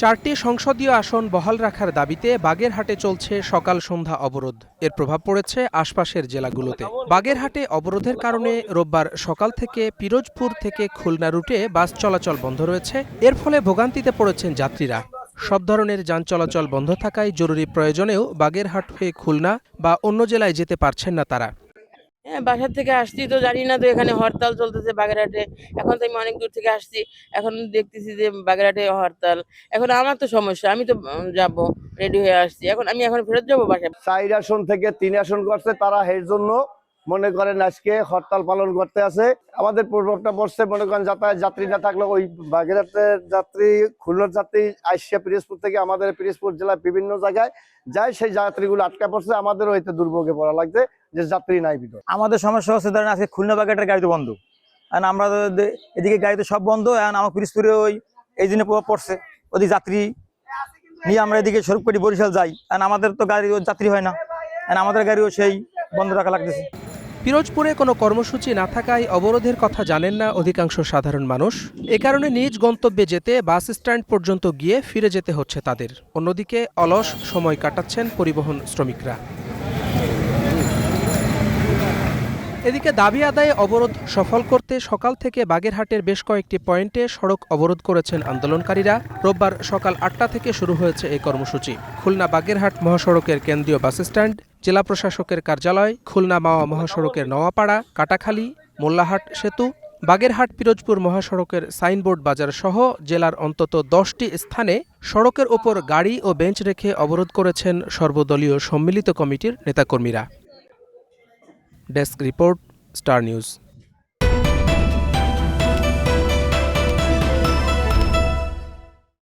4টি সংসদীয় আসন বহাল রাখার দাবিতে বাগেরহাটে চলছে সকাল সন্ধ্যা অবরোধ। এর প্রভাব পড়েছে আশপাশের জেলাগুলোতে। বাগেরহাটে অবরোধের কারণে রোববার সকাল থেকে পিরোজপুর থেকে খুলনা রুটে বাস চলাচল বন্ধ রয়েছে। এর ফলে ভোগান্তিতে পড়েছেন যাত্রীরা। সব ধরনের যান চলাচল বন্ধ থাকায় জরুরি প্রয়োজনেও বাগেরহাট হয়ে খুলনা বা অন্য জেলায় যেতে পারছেন না তারা। হ্যাঁ, বাসার থেকে আসছি তো জানি না তো এখানে হরতাল চলতেছে বাগেরহাটে। এখন তো আমি অনেক দূর থেকে আসছি, এখন দেখতেছি যে বাগেরহাটে হরতাল। এখন আমার তো সমস্যা, আমি তো যাবো, রেডি হয়ে আসছি। আমি এখন ফেরত যাবো বাসায়। 4 আসন থেকে 3 আসন করছে, তারা এর জন্য মনে করেন আজকে হরতাল পালন করতে আছে। আমাদের প্রভাবটা পড়ছে, মনে করেন যাতায়াত যাত্রী না থাকলে ওই বাগেরহাটের যাত্রী, খুলনার যাত্রী আইসিয়া পিরোজপুর থেকে আমাদের পিরোজপুর জেলার বিভিন্ন জায়গায় যায়, সেই যাত্রীগুলো আটকা পড়ছে। আমাদেরও এতে দুর্ভোগে পড়া লাগছে যে যাত্রী নাই ভিতর। আমাদের সমস্যা হচ্ছে ধরেন আজকে খুলনা বাগেরহাটের গাড়ি তো বন্ধ, আর আমরা এদিকে গাড়ি তো সব বন্ধ। এখন আমার পিরোজপুরে ওই এই জন্য প্রভাব পড়ছে, ওদিকে যাত্রী নিয়ে আমরা এদিকে স্বরূপকাঠি বরিশাল যাই, আর আমাদের তো গাড়ি যাত্রী হয় না, আর আমাদের গাড়িও সেই বন্ধ রাখা লাগতেছে। পিরোজপুরে কোনো কর্মসূচি না থাকায় অবরোধের কথা জানেন না অধিকাংশ সাধারণ মানুষ। এ কারণে নিজ গন্তব্যে যেতে বাস স্ট্যান্ড পর্যন্ত গিয়ে ফিরে যেতে হচ্ছে তাদের। অন্যদিকে অলস সময় কাটাচ্ছেন পরিবহন শ্রমিকরা। এদিকে দাবি আদায়ে অবরোধ সফল করতে সকাল থেকে বাগেরহাটের বেশ কয়েকটি পয়েন্টে সড়ক অবরোধ করেছেন আন্দোলনকারীরা। রোববার সকাল 8টা থেকে শুরু হয়েছে এই কর্মসূচি। খুলনা বাগেরহাট মহাসড়কের কেন্দ্রীয় বাস স্ট্যান্ড, জেলা প্রশাসকের কার্যালয়, খুলনা মাওয়া মহাসড়কের নওয়াপাড়া, কাটাখালী, মোল্লাহাট সেতু, বাগেরহাট পিরোজপুর মহাসড়কের সাইনবোর্ড বাজার সহ জেলার অন্তত 10টি স্থানে সড়কের ওপর গাড়ি ও বেঞ্চ রেখে অবরোধ করেছেন সর্বদলীয় সম্মিলিত কমিটির নেতাকর্মীরা। Desk report, star news.